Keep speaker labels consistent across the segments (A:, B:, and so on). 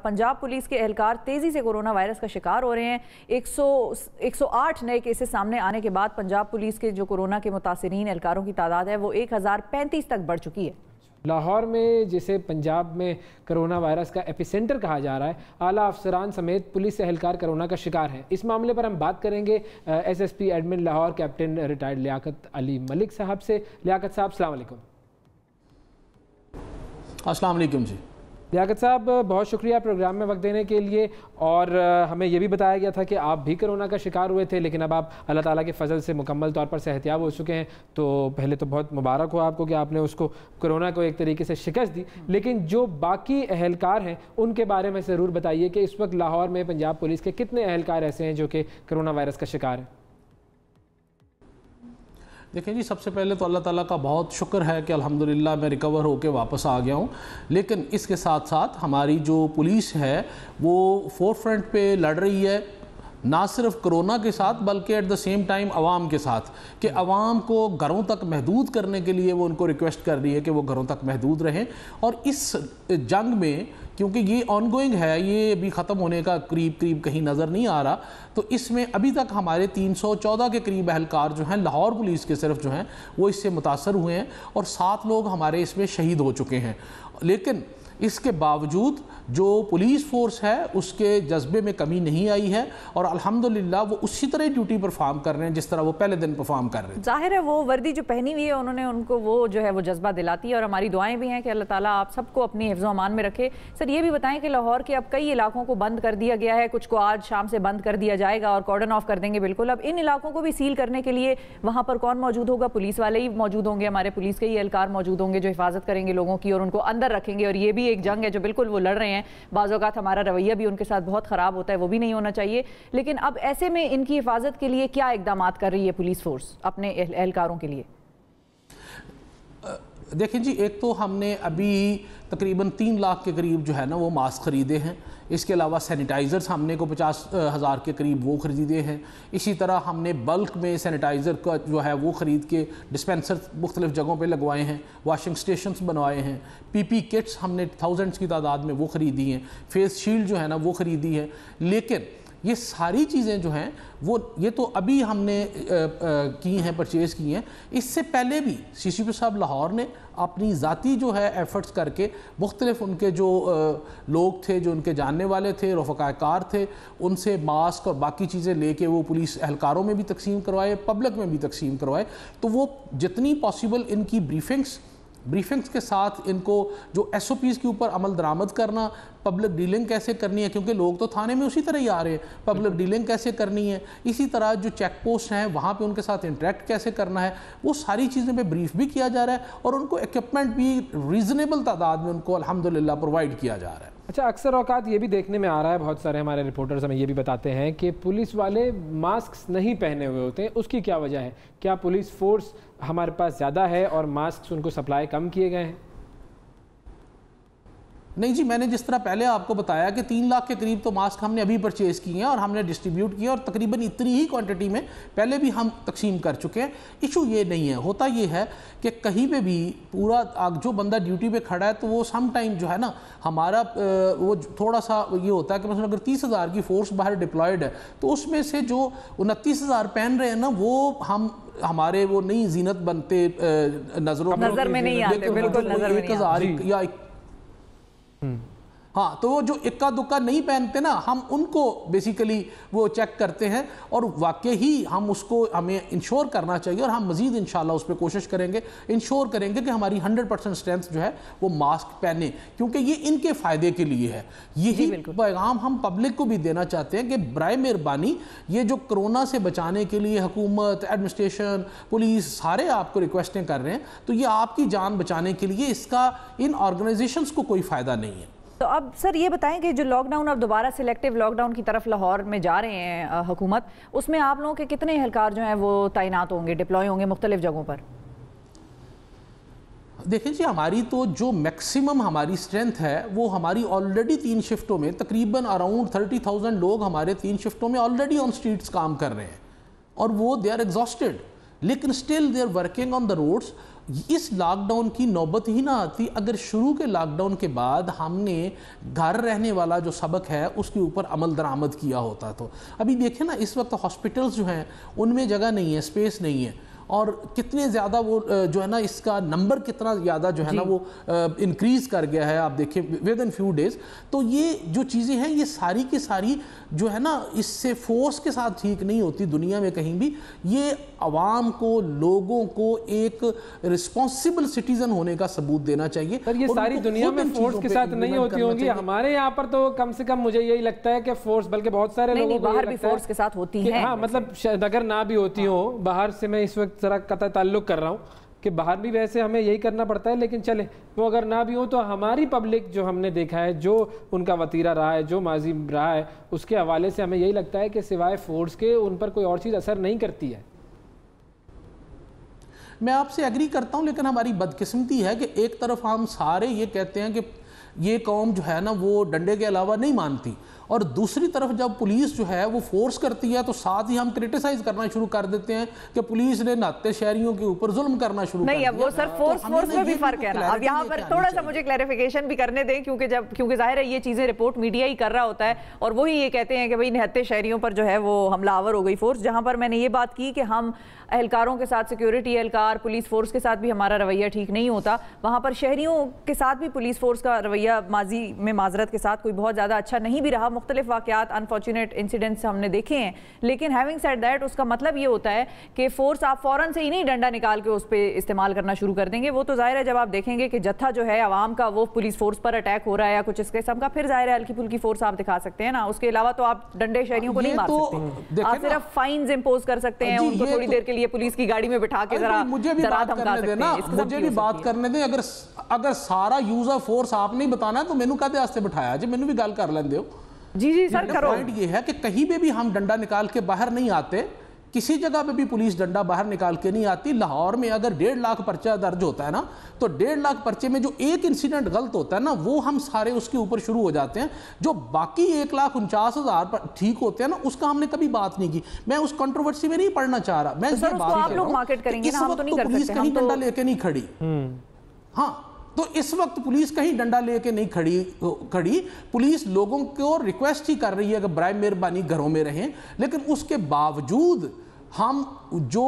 A: Punjab police के एहलकार तेज़ी से कोरोना वायरस का शिकार हो रहे हैं। 108 नए केसेस सामने आने के बाद पंजाब पुलिस के जो कोरोना के मुतासरीन एहलकारों की तादाद है वो 1035 तक बढ़ चुकी है।
B: लाहौर में जिसे पंजाब में कोरोना वायरस का एपिसेंटर कहा जा रहा है, आला अफसरान समेत पुलिस एहलकार कोरोना का शिकार हैं। इस मामले पर हम बात करेंगे SSP admin Lahore captain retired Liaquat Ali Malik साहब से। लियाकत साहब अस्सलाम वालेकुम।
C: अस्सलाम वालेकुम जी।
B: लियाकत साहब बहुत शुक्रिया प्रोग्राम में वक्त देने के लिए। और हमें यह भी बताया गया था कि आप भी कोरोना का शिकार हुए थे, लेकिन अब आप अल्लाह ताला के फजल से मुकम्मल तौर पर सेहतियाब हो चुके हैं। तो पहले तो बहुत मुबारक हो आपको कि आपने उसको कोरोना को एक तरीके से शिकस्त दी। लेकिन जो बाकी एहलकार हैं उनके बारे में ज़रूर बताइए कि इस वक्त लाहौर में पंजाब पुलिस के कितने एहलकार ऐसे हैं जो कि कोरोना वायरस का शिकार हैं।
C: देखिए जी, सबसे पहले तो अल्लाह ताला का बहुत शुक्र है कि अल्हम्दुलिल्लाह मैं रिकवर होकर वापस आ गया हूँ। लेकिन इसके साथ साथ हमारी जो पुलिस है वो फोर फ्रंट पे लड़ रही है, ना सिर्फ कोरोना के साथ बल्कि एट द सेम टाइम अवाम के साथ, कि अवाम को घरों तक महदूद करने के लिए वो उनको रिक्वेस्ट कर रही है कि वो घरों तक महदूद रहें। और इस जंग में, क्योंकि ये ऑनगोइंग है, ये अभी ख़त्म होने का करीब कहीं नज़र नहीं आ रहा, तो इसमें अभी तक हमारे 314 के करीब एहलकार जो हैं लाहौर पुलिस के सिर्फ जो हैं वो इससे मुतासर हुए हैं और 7 लोग हमारे इसमें शहीद हो चुके हैं। लेकिन इसके बावजूद जो पुलिस फोर्स है उसके जज्बे में कमी नहीं आई है और अल्हम्दुलिल्लाह वो उसी तरह ड्यूटी परफॉर्म कर रहे हैं जिस तरह वो पहले दिन परफॉर्म कर रहे हैं।
A: जाहिर है वो वर्दी जो पहनी हुई है उन्होंने उनको वो जो है वो जज्बा दिलाती है और हमारी दुआएं भी हैं कि अल्लाह ताला आप सबको अपनी हिफ्ज़ अमान में रखे। सर ये भी बताएं कि लाहौर के अब कई इलाकों को बंद कर दिया गया है, कुछ को आज शाम से बंद कर दिया जाएगा और कॉर्डन ऑफ कर देंगे बिल्कुल। अब इन इलाकों को भी सील करने के लिए वहाँ पर कौन मौजूद होगा? पुलिस वाले ही मौजूद होंगे, हमारे पुलिस के ही एहलकार मौजूद होंगे जो हिफाजत करेंगे लोगों की और उनको अंदर रखेंगे। और ये भी एक जंग है जो बिल्कुल वो लड़ रहे हैं। बाज़ औक़ात हमारा रवैया भी उनके साथ बहुत ख़राब होता है, वो भी नहीं होना चाहिए। लेकिन अब ऐसे में इनकी हिफाजत के लिए क्या इक़दामात कर रही है पुलिस फोर्स अपने एहलकारों के लिए?
C: देखिए जी, एक तो हमने अभी तकरीबन 3 लाख के करीब जो है ना वो मास्क ख़रीदे हैं। इसके अलावा सैनिटाइज़र्स हमने को 50,000 के करीब वो ख़रीदे हैं। इसी तरह हमने बल्क में सैनिटाइज़र का जो है वो ख़रीद के डिस्पेंसर मुख्तलिफ़ जगहों पे लगवाए हैं, वॉशिंग स्टेशंस बनवाए हैं, पीपी किट्स हमने थाउजेंड्स की तादाद में वो ख़रीदी हैं, फेस शील्ड जो है ना वो ख़रीदी है। लेकिन ये सारी चीज़ें जो हैं वो ये तो अभी हमने की हैं, परचेज़ की हैं। इससे पहले भी CCP साहब लाहौर ने अपनी ज़ाती जो है एफ़र्ट्स करके मुख्तलिफ़ उनके जो लोग थे, जो उनके जानने वाले थे, रफ़क़ाकार थे, उनसे मास्क और बाकी चीज़ें लेके वो पुलिस एहलकारों में भी तकसीम करवाए, पब्लिक में भी तकसीम करवाए। तो वो जितनी पॉसिबल इनकी ब्रीफिंग्स के साथ इनको जो SOPs के ऊपर अमल दरामद करना, पब्लिक डीलिंग कैसे करनी है, क्योंकि लोग तो थाने में उसी तरह ही आ रहे हैं, पब्लिक डीलिंग कैसे करनी है, इसी तरह जो चेक पोस्ट हैं वहाँ पे उनके साथ इंटरेक्ट कैसे करना है, वो सारी चीज़ें पे ब्रीफ भी किया जा रहा है और उनको इक्विपमेंट भी रीज़नेबल तादाद में उनको अल्हम्दुलिल्लाह प्रोवाइड किया जा रहा है।
B: अच्छा, अक्सर औकात ये भी देखने में आ रहा है, बहुत सारे हमारे रिपोर्टर्स हमें ये भी बताते हैं कि पुलिस वाले मास्क नहीं पहने हुए होते हैं। उसकी क्या वजह है? क्या पुलिस फोर्स हमारे पास ज़्यादा है और मास्क उनको सप्लाई कम किए गए हैं?
C: नहीं जी, मैंने जिस तरह पहले आपको बताया कि 3 लाख के करीब तो मास्क हमने अभी परचेज़ किए हैं और हमने डिस्ट्रीब्यूट किए और तकरीबन इतनी ही क्वांटिटी में पहले भी हम तकसीम कर चुके हैं। इशू ये नहीं है, होता ये है कि कहीं पे भी पूरा जो बंदा ड्यूटी पे खड़ा है तो वो सम टाइम जो है ना हमारा वो थोड़ा सा ये होता है कि मतलब अगर 30,000 की फोर्स बाहर डिप्लॉयड है तो उसमें से जो 29,000 पहन रहे हैं ना वो हमारे वो नई जीनत बनते नज़र
A: में नहीं आते, बिल्कुल नज़र में नहीं आते।
C: 1,000 या हाँ, तो वो जो इक्का दुक्का नहीं पहनते ना, हम उनको बेसिकली वो चेक करते हैं और वाकई ही हमें इंश्योर करना चाहिए और हम मज़ीद इंशाल्लाह उस पर कोशिश करेंगे, इंश्योर करेंगे कि हमारी 100% स्ट्रेंथ जो है वो मास्क पहने, क्योंकि ये इनके फ़ायदे के लिए है। यही पैगाम हम पब्लिक को भी देना चाहते हैं कि बराए मेहरबानी ये जो कोरोना से बचाने के लिए हुकूमत, एडमिनिस्ट्रेशन, पुलिस सारे आपको रिक्वेस्टें कर रहे हैं, तो ये आपकी जान बचाने के लिए इसका इन ऑर्गेनाइजेशंस को कोई फ़ायदा नहीं है।
A: तो अब सर ये बताएं कि जो लॉकडाउन अब दोबारा सिलेक्टिव लॉकडाउन की तरफ लाहौर में जा रहे हैं हुकूमत, उसमें आप लोगों के कितने एहलकार जो हैं वो तैनात होंगे, डिप्लॉय होंगे मुख्तलिफ जगहों पर?
C: देखिए जी, हमारी तो जो मैक्सिमम हमारी स्ट्रेंथ है वो हमारी ऑलरेडी 3 शिफ्टों में तकरीबन अराउंड 30,000 लोग हमारे 3 शिफ्टों में ऑलरेडी ऑन स्ट्रीट्स काम कर रहे हैं और वो दे आर एग्जॉस्टेड, लेकिन still they are working on the roads. اس لاک ڈاؤن کی نوبت ہی نہ آتی اگر شروع کے لاک ڈاؤن کے بعد ہم نے گھر رہنے والا جو سبق ہے اس کے اوپر عمل درآمد کیا ہوتا. تو ابھی دیکھیں نا اس وقت ہاسپٹلز جو ہیں ان میں جگہ نہیں ہے, سپیس نہیں ہے, اور کتنے زیادہ وہ جو ہے نا اس کا نمبر کتنا زیادہ جو ہے نا وہ انکریز کر گیا ہے, آپ دیکھیں ود ان فیو ڈیز. تو یہ جو چیزیں ہیں یہ ساری کی ساری جو ہے نا اس سے فورس کے ساتھ ٹھیک نہیں ہوتی دنیا میں کہیں بھی. یہ عوام کو, لوگوں کو ایک رسپانسبل سٹیزن ہونے کا ثبوت دینا چاہیے.
B: پر یہ ساری دنیا میں فورس کے ساتھ نہیں ہوتی ہوں گی, ہمارے یہاں پر تو کم سے کم مجھے یہی لگتا ہے کہ فورس, بلکہ بہت سارے لوگوں کو
A: باہر بھی فورس کے ساتھ ہوتی ہیں.
B: ہاں مطلب اگر نہ بھی ہوتی ہوں, باہر سے میں اس وقت ذرا قطع تعلق کر رہا ہوں کہ باہر بھی ویسے ہمیں یہی کرنا پڑتا ہے, لیکن چلے وہ اگر نہ بھی ہوں تو ہماری پبلک جو ہم نے دیکھا ہے, جو ان کا وتیرہ رہا ہے, جو ماضی رہا ہے, اس کے حوالے سے ہمیں یہی لگتا ہے کہ سوائے فورس کے ان پر کوئی اور چیز اثر نہیں کرتی ہے.
C: میں آپ سے ایگری کرتا ہوں, لیکن ہماری بدقسمتی ہے کہ ایک طرف ہم سارے یہ کہتے ہیں کہ یہ قوم جو ہے نا وہ ڈنڈے کے علاوہ نہیں مانتی, اور دوسری طرف جب پولیس جو ہے وہ فورس کرتی ہے تو ساتھ ہی ہم کرٹیسائز کرنا شروع کر دیتے ہیں کہ پولیس نے نہتے شہریوں کے اوپر ظلم کرنا شروع کر دیا.
A: نہیں, اب وہ سر فورس میں بھی فرق ہے نا. اب یہاں پر تھوڑا سا مجھے کلیریفیکیشن بھی کرنے دیں, کیونکہ ظاہر ہے یہ چیزیں رپورٹ میڈیا ہی کر رہا ہوتا ہے, اور وہی یہ کہتے ہیں کہ بھئی نہتے شہریوں پر جو ہے وہ حملہ آور ہو گئی فورس. جہاں پر میں نے یہ بات کی کہ ہم اہلکاروں کے ساتھ, سیکیورٹی اہلکار, پولیس فورس کے ساتھ بھی ہمارا رویہ ٹھیک نہیں ہوتا, وہاں پر شہریوں کے ساتھ بھی پولیس فورس کا رویہ ماضی میں معذرت کے ساتھ کوئی بہت زیادہ اچھا نہیں بھی رہا. مختلف واقعات, انفارچونیٹ انسیڈنٹس ہم نے دیکھے ہیں, لیکن ہیونگ سیڈ دیٹ اس کا مطلب یہ ہوتا ہے کہ فورس آپ فوراً سے ہی نہیں ڈنڈا نکال کے اس پہ استعمال کرنا شروع کر دیں گے. وہ تو ظاہر ہے جب آپ دیکھیں گے کہ جتھا جو ہے عوام کا وہ پولیس فورس پر اٹیک ہو رہا ہے یا کچھ اس قسم کا, پھر ظاہر ہے ہلکی پھلکی فورس آپ دکھا سکتے ہیں نا. اس کے علاوہ تو آپ ڈنڈے شہریوں کو نہیں مار سکتے, آپ صرف فائنز امپوز کر سکتے ہیں, ان کو تھوڑی دیر کے لیے پولیس کی گاڑی میں بٹھا کے ذرا ڈرا دھمکا سکتے ہیں.
C: مجھے بھی بات کرنے دیں, اگر سارا یوز آف فورس آپ نہیں بتانا ہے تو مینو کہتے آستے بٹھایا جی, مینو بھی گال کر لیں دیو.
A: جی سر کرو.
C: پوائنٹ یہ ہے کہ کہیں بھی بھی ہم ڈنڈا نکال کے باہر نہیں آتے, کسی جگہ پہ بھی پولیس ڈنڈا باہر نکال کے نہیں آتی. لاہور میں اگر 1.5 لاکھ پرچہ درج ہوتا ہے نا, تو 1.5 لاکھ پرچے میں جو ایک انسیڈنٹ غلط ہوتا ہے نا, وہ ہم سارے اس کے اوپر شروع ہو جاتے ہیں. جو باقی 1,49,000 ٹھیک ہوتے ہیں نا, اس کا ہم نے کبھی بات نہیں کی. میں اس کنٹروورسی میں نہیں پڑھنا چاہ رہا, میں یہ بات کر رہا ہوں کہ اس وقت تو پولیس کہیں ڈنڈا لے کے نہیں کھڑی. ہاں, تو اس وقت پولیس کہیں ڈنڈا لے کے نہیں کھڑی. پولیس لوگوں کو ریکویسٹ ہی کر رہی ہے کہ برائے مہربانی گھروں میں رہیں, لیکن اس کے باوجود ہم جو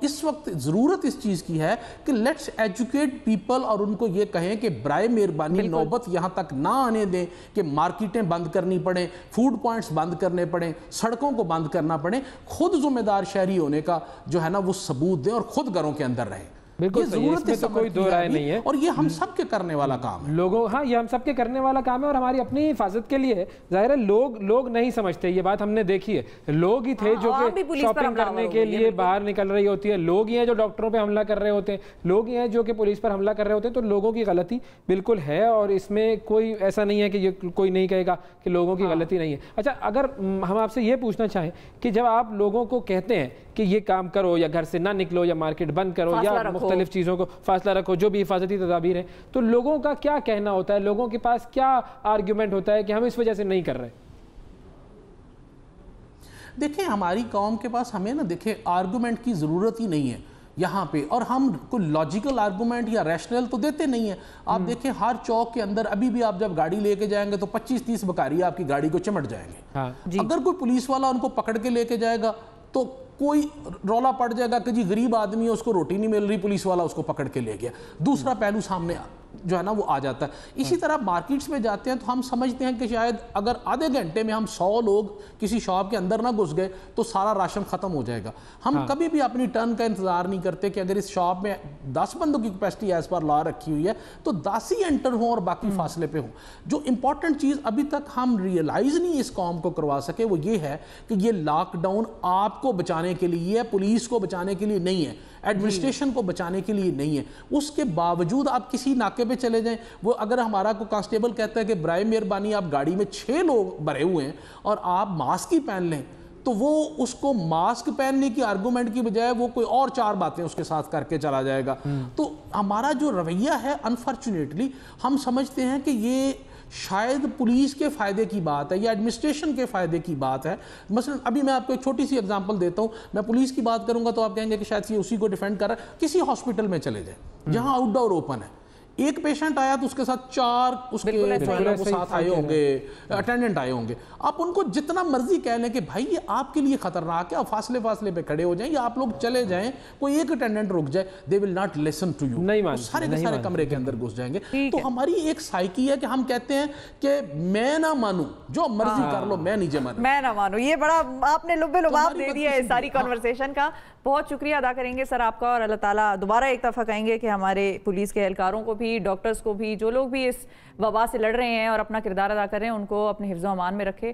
C: اس وقت ضرورت اس چیز کی ہے کہ لیٹس ایجوکیٹ پیپل, اور ان کو یہ کہیں کہ برائے مہربانی نوبت یہاں تک نہ آنے دیں کہ مارکیٹیں بند کرنی پڑیں, فوڈ پوائنٹس بند کرنے پڑیں, سڑکوں کو بند کرنا پڑیں. خود ذمہ دار شہری ہونے کا جو ہے نا وہ ثبوت دیں اور خود گھروں کے اندر رہیں.
B: بالکل صحیح, اس میں تو کوئی دو رائے نہیں ہے,
C: اور یہ ہم سب کے کرنے والا کام ہے.
B: لوگوں, ہاں یہ ہم سب کے کرنے والا کام ہے, اور ہماری اپنی حفاظت کے لیے ہے. ظاہر ہے لوگ نہیں سمجھتے, یہ بات ہم نے دیکھی ہے. لوگ ہی تھے جو کہ شاپنگ کرنے کے لیے باہر نکل رہی ہوتی ہے, لوگ ہی ہیں جو ڈاکٹروں پہ حملہ کر رہے ہوتے ہیں, لوگ ہی ہیں جو کہ پولیس پر حملہ کر رہے ہوتے ہیں. تو لوگوں کی غلطی بالکل ہے, اور اس میں کوئی ایسا نہیں ہے کہ یہ کوئی نہیں کہے گا کہ لوگوں کی غلطی نہیں ہے. اچھا, اگر ہم آپ سے یہ پوچھنا چاہیں کہ جب آپ لوگوں کو کہتے ہیں کہ یہ کام کرو, یا گھر سے نہ نکلو, یا مارکیٹ بند کرو, یا مختلف چیزوں کو فاصلہ رکھو, جو بھی حفاظتی تدابیر ہیں, تو لوگوں کا کیا کہنا ہوتا ہے, لوگوں کے پاس کیا آرگیومنٹ ہوتا ہے کہ ہم اس وجہ سے نہیں کر رہے؟
C: دیکھیں, ہماری قوم کے پاس ہمیں نا دیکھیں آرگومنٹ کی ضرورت ہی نہیں ہے یہاں پہ, اور ہم کوئی لاجیکل آرگومنٹ یا ریشنل تو دیتے نہیں ہیں. آپ دیکھیں ہر چوک کے اندر ابھی بھی آپ جب گاڑی لے کے جائیں گے تو 25-30 بکاری آپ کی گاڑی کو چمٹ جائیں گے. اگر کوئی پولیس والا ان کو پکڑ کے لے کے جائے گا تو کوئی رولا پڑ جائے گا کہ جی غریب آدمی ہے, اس کو روٹی نہیں مل رہی, پولیس والا اس کو پکڑ کے لے گیا. دوسرا پہلو سامنے جو ہے نا وہ آ جاتا ہے. اسی طرح مارکیٹس میں جاتے ہیں تو ہم سمجھتے ہیں کہ شاید اگر آدھے گھنٹے میں ہم 100 لوگ کسی شاپ کے اندر نہ گھس گئے تو سارا راشن ختم ہو جائے گا. ہم کبھی بھی اپنی ٹرن کا انتظار نہیں کرتے کہ اگر اس شاپ میں 10 بندوں کی کیپیسٹی ایز پر لا رکھی ہوئی ہے تو 10 ہی انٹر ہوں اور باقی فاصلے پہ ہوں. جو امپورٹنٹ چیز ابھی تک ہم ریئلائز نہیں اس قوم کو کروا سکے وہ یہ ہے کہ یہ لاک ڈاؤن آپ کو بچانے کے لیے, پولیس کو بچانے کے لیے نہیں ہے, ایڈمنسٹریشن کو بچانے کے لیے نہیں ہے. اس کے باوجود آپ کسی ناکے پہ چلے جائیں, وہ اگر ہمارا کوئی کانسٹیبل کہتا ہے کہ برائے مہربانی آپ گاڑی میں 6 لوگ بھرے ہوئے ہیں اور آپ ماسک ہی پہن لیں, تو وہ اس کو ماسک پہننے کی آرگومنٹ کی بجائے وہ کوئی اور 4 باتیں اس کے ساتھ کر کے چلا جائے گا. تو ہمارا جو رویہ ہے انفارچونیٹلی ہم سمجھتے ہیں کہ یہ शायद पुलिस के फ़ायदे की बात है या एडमिनिस्ट्रेशन के फ़ायदे की बात है। मसलन अभी मैं आपको एक छोटी सी एग्जांपल देता हूँ, मैं पुलिस की बात करूँगा तो आप कहेंगे कि शायद ये उसी को डिफेंड कर रहा है। किसी हॉस्पिटल में चले जाए जहाँ आउटडोर ओपन है, एक पेशेंट आया तो उसके साथ 4 उसके वो साथ आए होंगे, अटेंडेंट आए होंगे। आप उनको जितना मर्जी कह लें कि भाई ये आपके लिए खतरनाक है, आप फासले फासले पे खड़े हो जाएं या आप लोग चले जाएं, कोई एक अटेंडेंट रुक जाए, they will not listen to you, सारे के सारे कमरे के अंदर घुस जाएंगे। तो हमारी एक साइकी है कि हम कहते हैं कि मैं ना मानूं, जो मर्जी कर लो, मैं नीचे मानूं,
A: मैं ना मानूं। ये बड़ा आपने लुब्बे लुबाब दे दिया है सारी कॉन्वर्सेशन का। बहुत शुक्रिया अदा करेंगे सर आपका, और अल्लाह ताला दोबारा एक दफ़ा कहेंगे कि हमारे पुलिस के एहलकारों को भी, डॉक्टर्स को भी, जो लोग भी इस वबा से लड़ रहे हैं और अपना किरदार अदा कर रहे हैं, उनको अपने हिफ्ज़-ओ-अमान में रखे।